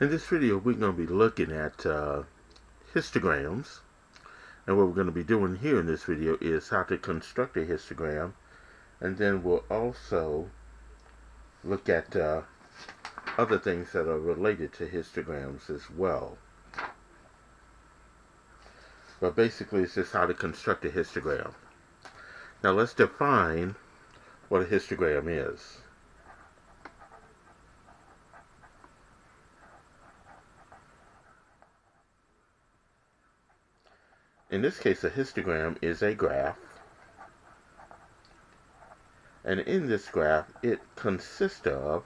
In this video, we're going to be looking at histograms. And what we're going to be doing here in this video is how to construct a histogram. And then we'll also look at other things that are related to histograms as well. But basically, it's just how to construct a histogram. Now, let's define what a histogram is. In this case, a histogram is a graph. And in this graph, it consists of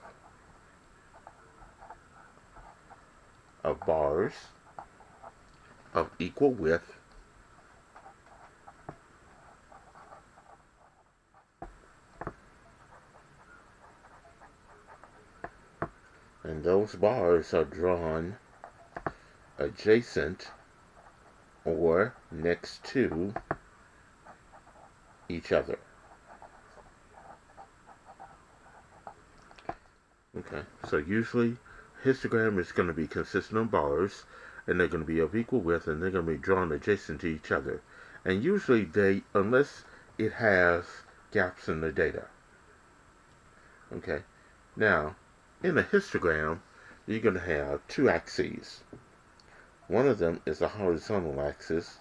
bars of equal width and those bars are drawn adjacent or next to each other. Okay, so usually histogram is going to be consistent of bars, and they're going to be of equal width, and they're going to be drawn adjacent to each other. And usually they, unless it has gaps in the data. Okay, now in a histogram, you're going to have two axes. One of them is a horizontal axis.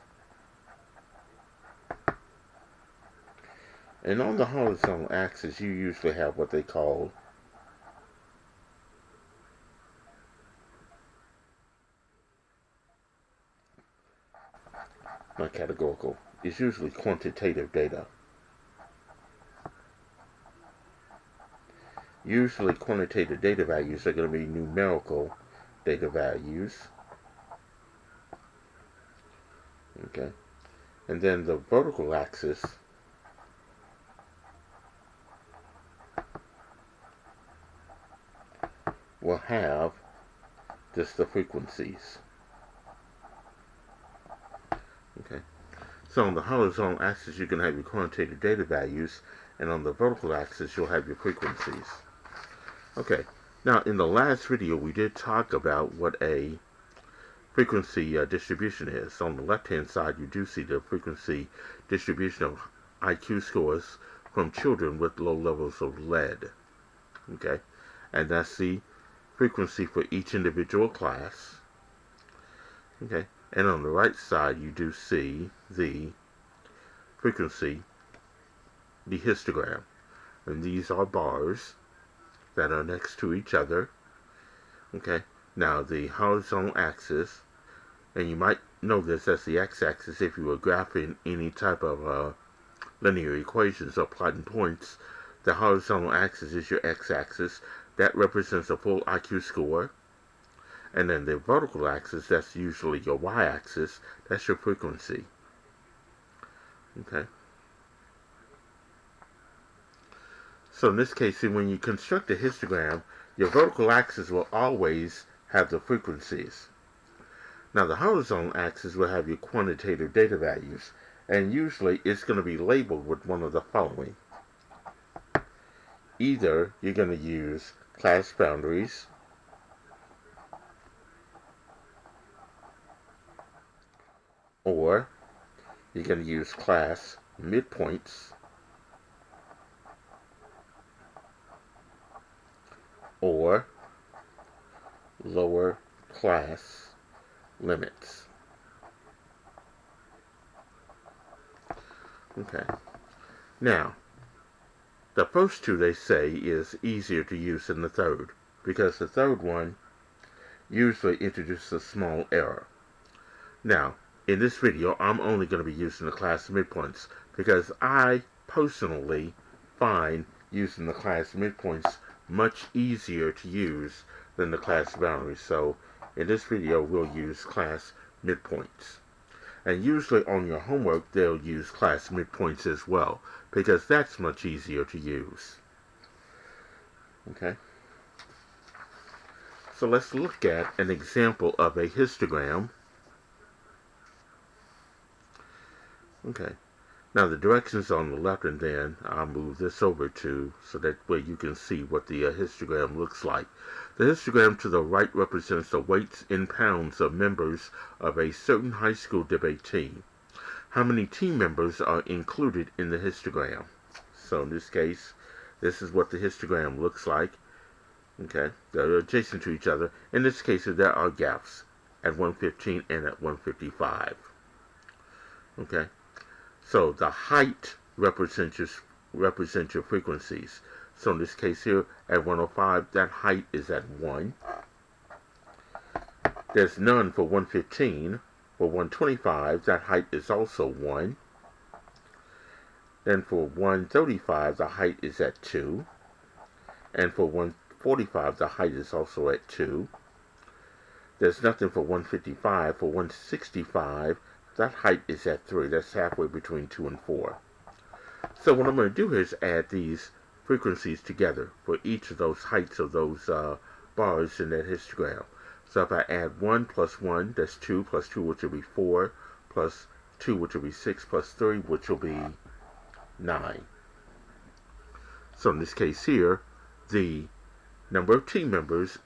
And on the horizontal axis, you usually have what they call not categorical. It's usually quantitative data. Usually quantitative data values are going to be numerical data values. Okay. And then the vertical axis will have just the frequencies. Okay. So on the horizontal axis, you can have your quantitative data values, and on the vertical axis, you'll have your frequencies. Okay. Now, in the last video, we did talk about what a frequency distribution is. On the left-hand side, you do see the frequency distribution of IQ scores from children with low levels of lead. Okay. And that's the frequency for each individual class. Okay. And on the right side, you do see the frequency, the histogram. And these are bars that are next to each other. Okay. Now, the horizontal axis, and you might know this as the x-axis if you were graphing any type of linear equations or plotting points. The horizontal axis is your x-axis. That represents a full IQ score. And then the vertical axis, that's usually your y-axis. That's your frequency. Okay. So in this case, when you construct a histogram, your vertical axis will always have the frequencies. Now the horizontal axis will have your quantitative data values. And usually it's going to be labeled with one of the following. Either you're going to use class boundaries, or you're going to use class midpoints, or lower class limits. Okay. Now, the first two, they say, is easier to use than the third, because the third one usually introduces a small error. Now, in this video, I'm only going to be using the class midpoints, because I personally find using the class midpoints much easier to use than the class boundaries. So, in this video, we'll use class midpoints. And usually on your homework, they'll use class midpoints as well, because that's much easier to use. Okay? So let's look at an example of a histogram. Okay. Now the directions on the left, and then I'll move this over to so that way you can see what the histogram looks like. The histogram to the right represents the weights in pounds of members of a certain high school debate team. How many team members are included in the histogram? So in this case, this is what the histogram looks like. Okay, they're adjacent to each other. In this case, there are gaps at 115 and at 155. Okay, so the height represents your frequencies. So in this case here, at 105, that height is at 1. There's none for 115. For 125, that height is also 1. Then for 135, the height is at 2. And for 145, the height is also at 2. There's nothing for 155. For 165, that height is at 3. That's halfway between 2 and 4. So what I'm going to do here is add these frequencies together for each of those heights of those bars in that histogram. So if I add 1 plus 1, that's 2, plus 2, which will be 4, plus 2, which will be 6, plus 3, which will be 9. So in this case here, the number of team members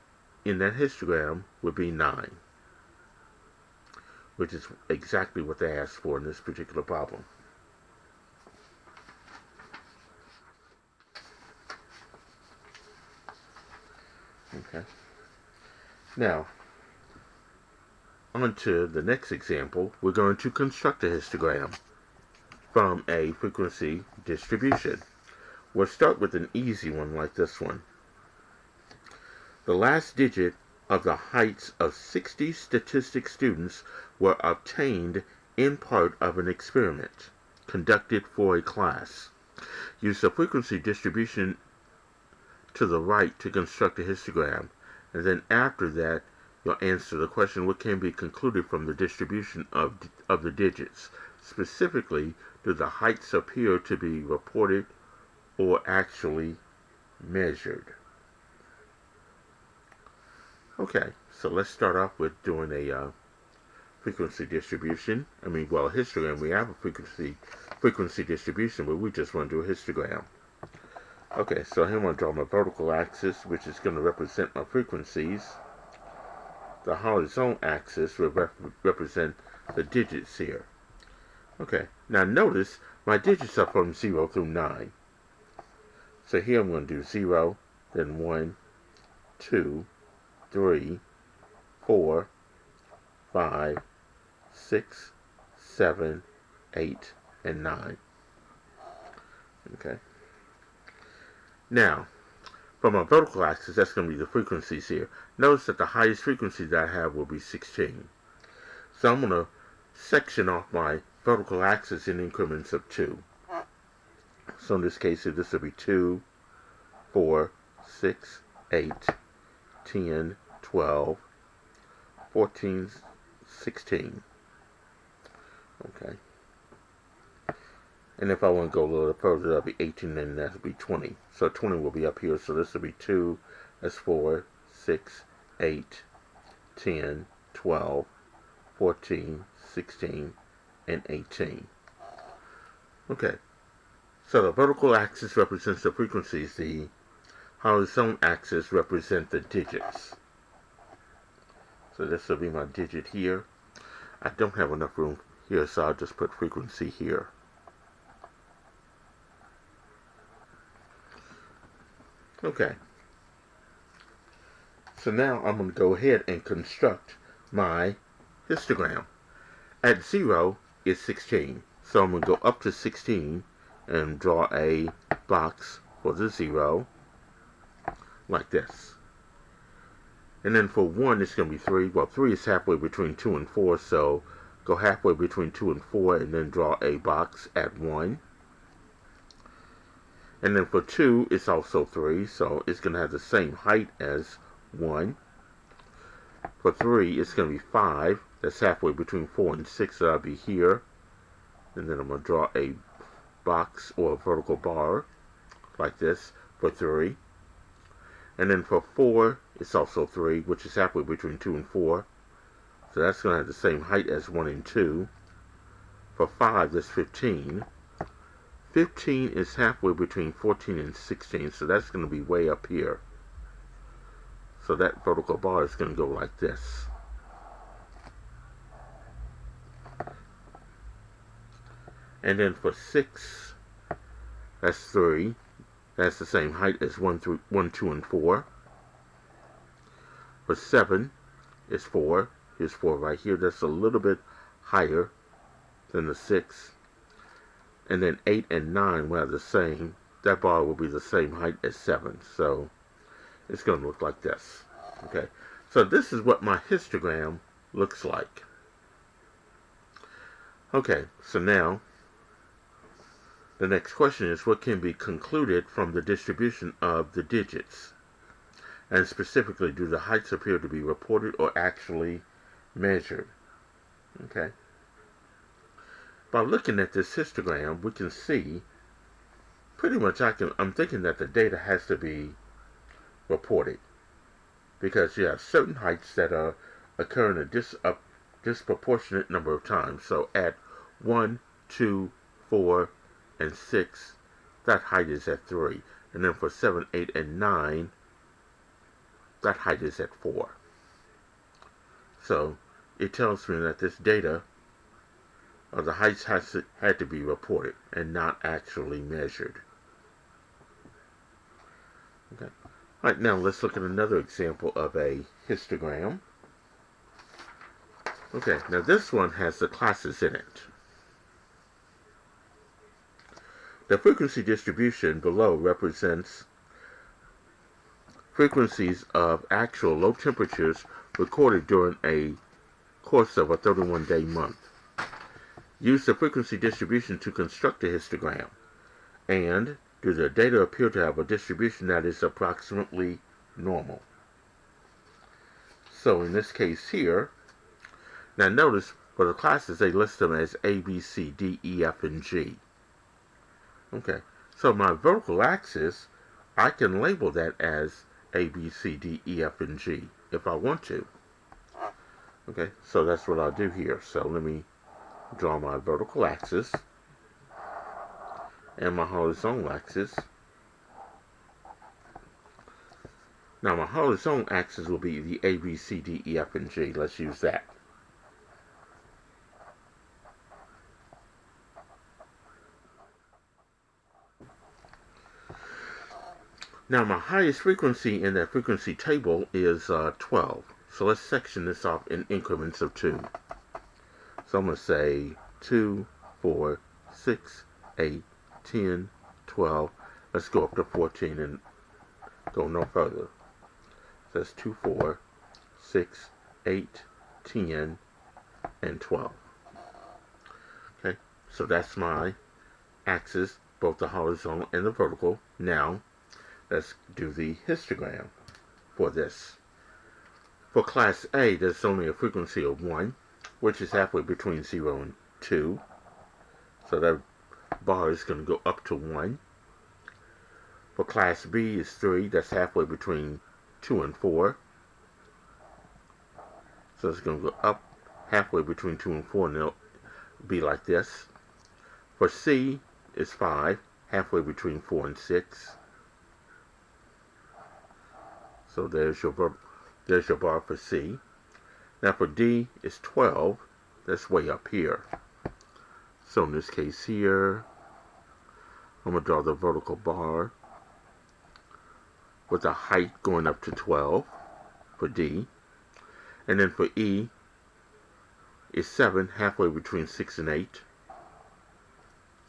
in that histogram would be 9, which is exactly what they asked for in this particular problem. Okay. Now, on to the next example. We're going to construct a histogram from a frequency distribution. We'll start with an easy one like this one. The last digit of the heights of 60 statistics students were obtained in part of an experiment conducted for a class. Use the frequency distribution to the right to construct a histogram, and then after that you'll answer the question, what can be concluded from the distribution of the digits? Specifically, do the heights appear to be reported or actually measured? Okay, so let's start off with doing a frequency distribution. Histogram, we have a frequency distribution, but we just want to do a histogram. Okay, so here I'm going to draw my vertical axis, which is going to represent my frequencies. The horizontal axis will represent the digits here. Okay, now notice my digits are from 0 through 9. So here I'm going to do 0, then 1, 2, 3, 4, 5, 6, 7, 8, and 9. Okay. Now, from a vertical axis, that's going to be the frequencies here. Notice that the highest frequency that I have will be 16. So I'm going to section off my vertical axis in increments of 2. So in this case, this will be 2, 4, 6, 8, 10, 12, 14, 16. Okay. And if I want to go a little further, that'll be 18, and that'll be 20. So 20 will be up here. So this will be 2, that's 4, 6, 8, 10, 12, 14, 16, and 18. Okay. So the vertical axis represents the frequencies. The horizontal axis represents the digits. So this will be my digit here. I don't have enough room here, so I'll just put frequency here. Okay. So now I'm going to go ahead and construct my histogram. At 0 is 16. So I'm going to go up to 16 and draw a box for the 0 like this. And then for 1 it's going to be 3. Well, 3 is halfway between 2 and 4, so go halfway between 2 and 4 and then draw a box at 1. And then for 2, it's also 3, so it's going to have the same height as 1. For 3, it's going to be 5. That's halfway between 4 and 6, so that'll be here. And then I'm going to draw a box or a vertical bar like this for 3. And then for 4, it's also 3, which is halfway between 2 and 4. So that's going to have the same height as 1 and 2. For 5, that's 15. 15 is halfway between 14 and 16, so that's going to be way up here. So that vertical bar is going to go like this. And then for 6, that's 3. That's the same height as 1, 2, and 4. For 7 is 4. Here's 4 right here. That's a little bit higher than the 6. And then 8 and 9 will have the same. That bar will be the same height as 7. So it's going to look like this. Okay. So this is what my histogram looks like. Okay. So now the next question is, what can be concluded from the distribution of the digits? And specifically, do the heights appear to be reported or actually measured? Okay. By looking at this histogram, we can see pretty much I'm thinking that the data has to be reported, because you have certain heights that are occurring a disproportionate number of times. So at 1, 2, 4, and 6, that height is at 3. And then for 7, 8, and 9, that height is at 4. So it tells me that this data of the heights had to be reported and not actually measured. Okay. All right, now let's look at another example of a histogram. Okay, now this one has the classes in it. The frequency distribution below represents frequencies of actual low temperatures recorded during a course of a 31-day month. Use the frequency distribution to construct a histogram. And do the data appear to have a distribution that is approximately normal? So in this case here, now notice for the classes they list them as A, B, C, D, E, F, and G. Okay, so my vertical axis, I can label that as A, B, C, D, E, F, and G if I want to. Okay, so that's what I'll do here. So let me draw my vertical axis and my horizontal axis. Now my horizontal axis will be the A, B, C, D, E, F, and G. Let's use that. Now my highest frequency in that frequency table is 12. So let's section this off in increments of 2. So I'm going to say 2, 4, 6, 8, 10, 12. Let's go up to 14 and go no further. So that's 2, 4, 6, 8, 10, and 12. Okay, so that's my axis, both the horizontal and the vertical. Now, let's do the histogram for this. For class A, there's only a frequency of 1, which is halfway between 0 and 2. So that bar is going to go up to 1. For class B is 3, that's halfway between 2 and 4. So it's going to go up halfway between 2 and 4, and it'll be like this. For C is 5, halfway between 4 and 6. So there's your bar for C. Now for D is 12. That's way up here. So in this case here, I'm going to draw the vertical bar with a height going up to 12 for D. And then for E is 7, halfway between 6 and 8.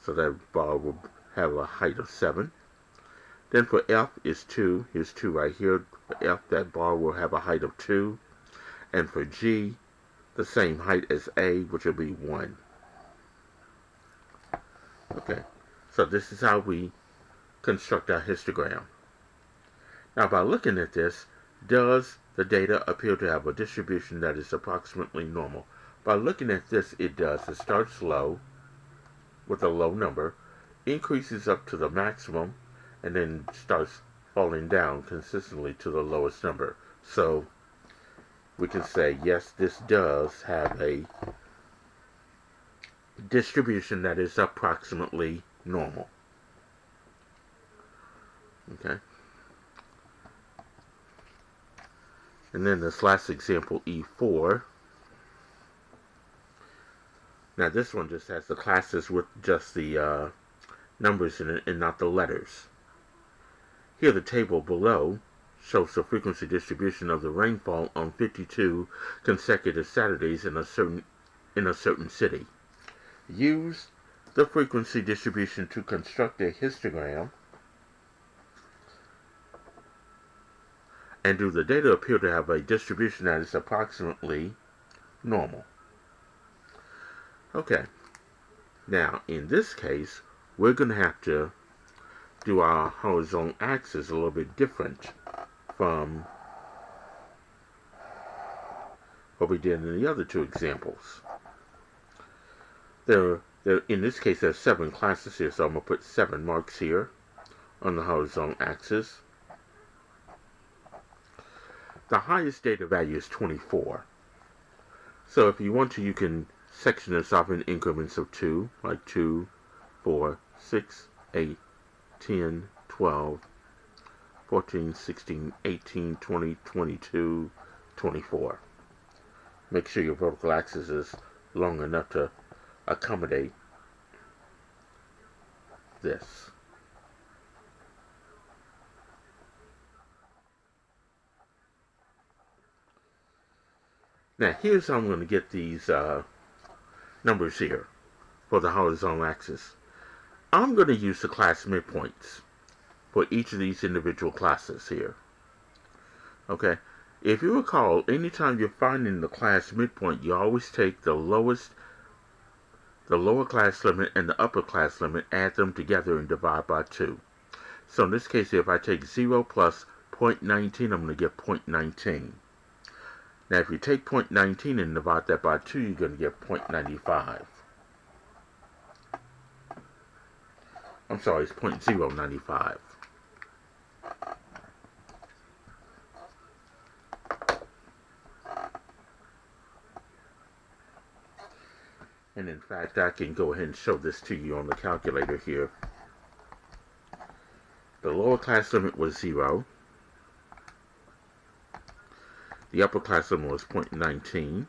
So that bar will have a height of 7. Then for F is 2. Here's 2 right here. For F, that bar will have a height of 2. And for G, the same height as A, which will be 1. Okay, so this is how we construct our histogram. Now, by looking at this, does the data appear to have a distribution that is approximately normal? By looking at this, it does. It starts low with a low number, increases up to the maximum, and then starts falling down consistently to the lowest number. So we can say, yes, this does have a distribution that is approximately normal. Okay. And then this last example, E4. Now this one just has the classes with just the numbers in it and not the letters. Here the table below shows the frequency distribution of the rainfall on 52 consecutive Saturdays in a certain city. Use the frequency distribution to construct a histogram, and do the data appear to have a distribution that is approximately normal? Okay, now in this case, we're going to have to do our horizontal axis a little bit different from what we did in the other two examples. In this case, there's 7 classes here, so I'm going to put 7 marks here on the horizontal axis. The highest data value is 24. So if you want to, you can section this off in increments of 2, like 2, 4, 6, 8, 10, 12, 14, 16, 18, 20, 22, 24. Make sure your vertical axis is long enough to accommodate this. Now here's how I'm going to get these numbers here for the horizontal axis. I'm going to use the class midpoints for each of these individual classes here. Okay, if you recall, anytime you're finding the class midpoint, you always take the lower class limit and the upper class limit, add them together and divide by 2. So in this case, if I take 0 plus 0.19, I'm going to get 0.19. Now if you take 0.19 and divide that by 2, you're going to get 0.95. I'm sorry, it's 0.095. And in fact, I can go ahead and show this to you on the calculator here. The lower class limit was 0. The upper class limit was 0.19.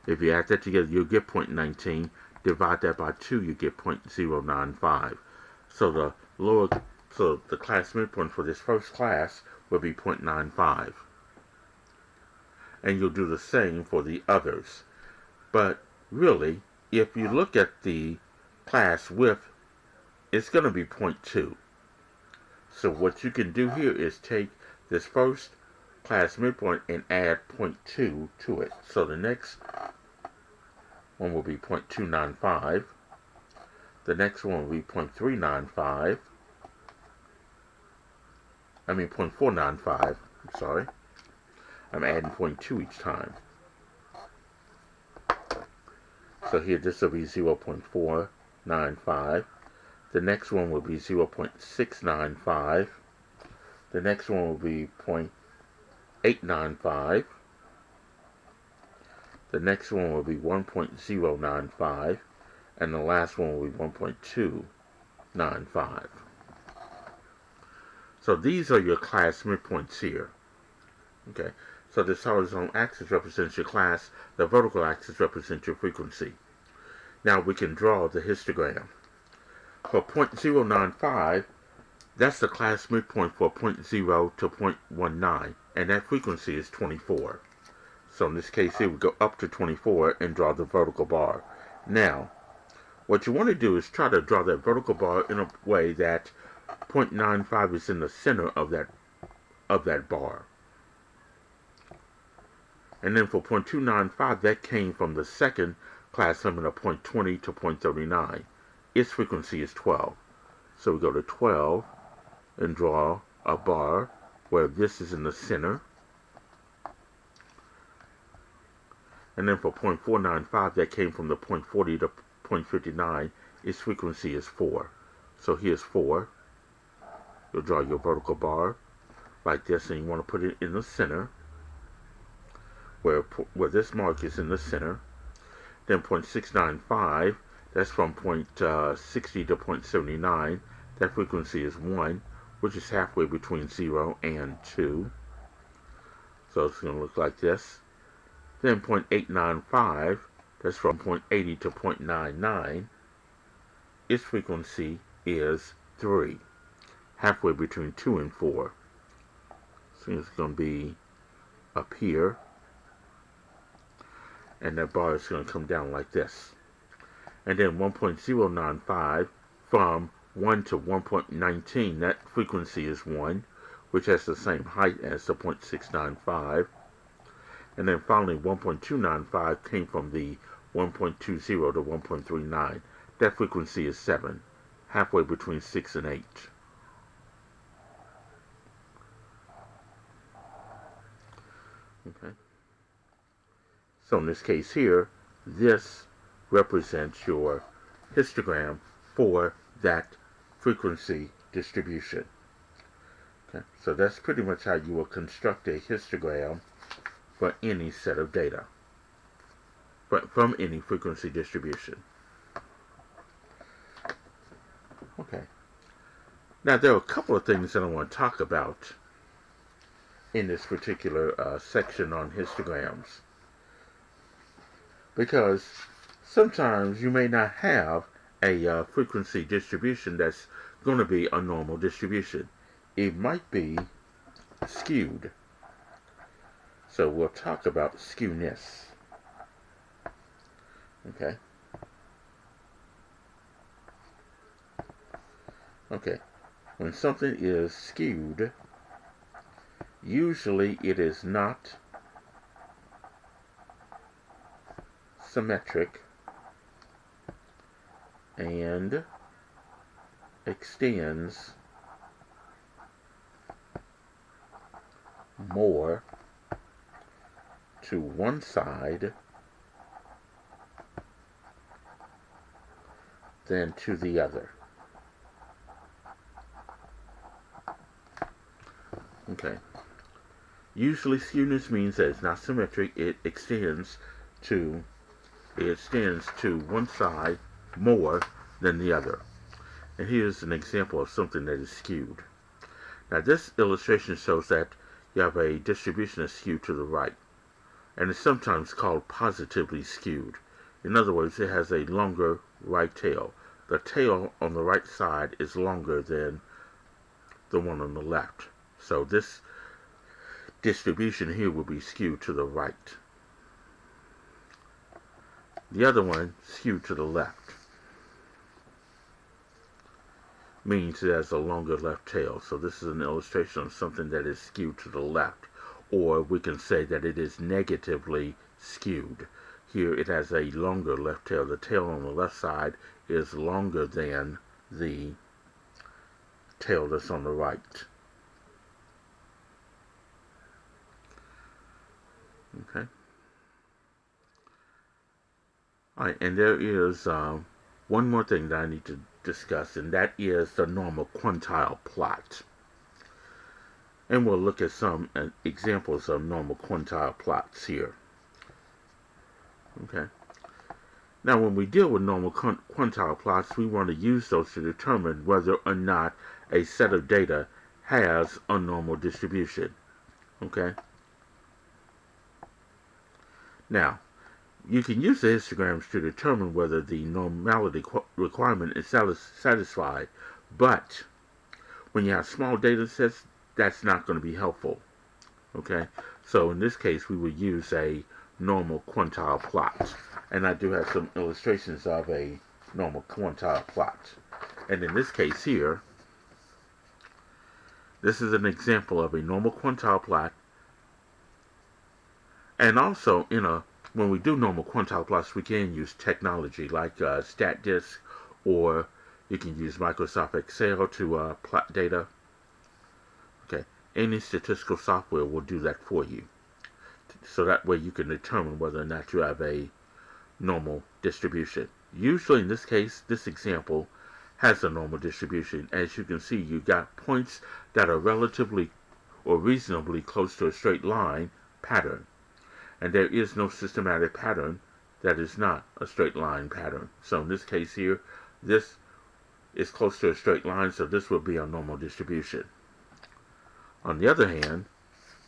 If you add that together, you'll get 0.19. Divide that by 2, you get 0.095. So the class midpoint for this first class will be 0.95. And you'll do the same for the others. But really, if you look at the class width, it's going to be 0.2. So what you can do here is take this first class midpoint and add 0.2 to it. So the next one will be 0.295. The next one will be 0.395. I mean 0.495. I'm sorry. I'm adding 0.2 each time. So here this will be 0.495. The next one will be 0.695. The next one will be 0.895. The next one will be 1.095. And the last one will be 1.295. So these are your class midpoints here. Okay, so this horizontal axis represents your class. The vertical axis represents your frequency. Now we can draw the histogram. For 0.095, that's the class midpoint for 0.0 to 0.19, and that frequency is 24. So in this case here, we go up to 24 and draw the vertical bar. Now, what you want to do is try to draw that vertical bar in a way that 0.95 is in the center of that bar. And then for 0.295, that came from the second class limit of 0.20 to 0.39. Its frequency is 12. So we go to 12 and draw a bar where this is in the center. And then for 0.495, that came from the 0.40 to 0.59. Its frequency is 4. So here's 4. You'll draw your vertical bar like this, and you want to put it in the center, where this mark is in the center. Then 0.695, That's from point 60 to point 79. That frequency is 1, which is halfway between 0 and 2. So it's going to look like this. Then point 895, that's from point 80 to point 99. Its frequency is 3, halfway between 2 and 4. So it's going to be up here. And that bar is going to come down like this. And then 1.095 from 1 to 1.19, that frequency is 1, which has the same height as the 0.695. And then finally 1.295 came from the 1.20 to 1.39. That frequency is 7, halfway between 6 and 8. Okay. So in this case here, this represents your histogram for that frequency distribution. Okay. So that's pretty much how you will construct a histogram for any set of data, from any frequency distribution. Okay. Now there are a couple of things that I want to talk about in this particular section on histograms, because sometimes you may not have a frequency distribution that's going to be a normal distribution. It might be skewed. So we'll talk about skewness. Okay. Okay. When something is skewed, usually it is not symmetric and extends more to one side than to the other. Okay. Usually skewness means that it's not symmetric. It extends to one side more than the other. And here's an example of something that is skewed. Now this illustration shows that you have a distribution that's skewed to the right. And it's sometimes called positively skewed. In other words, it has a longer right tail. The tail on the right side is longer than the one on the left. So this distribution here will be skewed to the right. The other one, skewed to the left, means it has a longer left tail. So this is an illustration of something that is skewed to the left. Or we can say that it is negatively skewed. Here it has a longer left tail. The tail on the left side is longer than the tail that's on the right. Okay. Alright, and there is one more thing that I need to discuss, and that is the normal quantile plot. And we'll look at some examples of normal quantile plots here. Okay. Now, when we deal with normal quantile plots, we want to use those to determine whether or not a set of data has a normal distribution. Okay. Now, you can use the histograms to determine whether the normality requirement is satisfied, but when you have small data sets, that's not going to be helpful. Okay, so in this case, we would use a normal quantile plot, and I do have some illustrations of a normal quantile plot. And in this case here, this is an example of a normal quantile plot. And also, when we do normal quantile plots, we can use technology like StatDisk, or you can use Microsoft Excel to plot data. Okay, any statistical software will do that for you. So that way you can determine whether or not you have a normal distribution. Usually in this case, this example has a normal distribution. As you can see, you got points that are relatively or reasonably close to a straight line pattern. And there is no systematic pattern that is not a straight line pattern. So in this case here, this is close to a straight line, so this would be a normal distribution. On the other hand,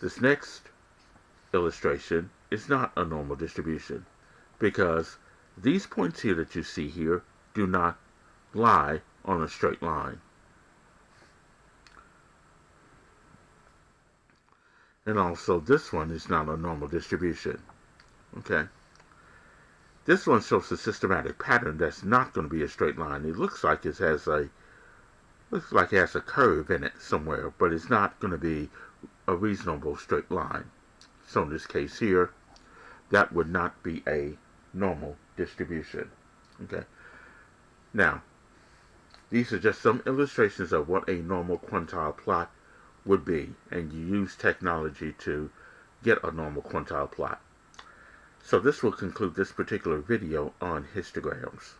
this next illustration is not a normal distribution, because these points here that you see here do not lie on a straight line. And also this one is not a normal distribution. Okay. This one shows a systematic pattern that's not going to be a straight line. It looks like it has a curve in it somewhere, but it's not going to be a reasonable straight line. So in this case here, that would not be a normal distribution. Okay. Now, these are just some illustrations of what a normal quantile plot would be, and you use technology to get a normal quantile plot. So this will conclude this particular video on histograms.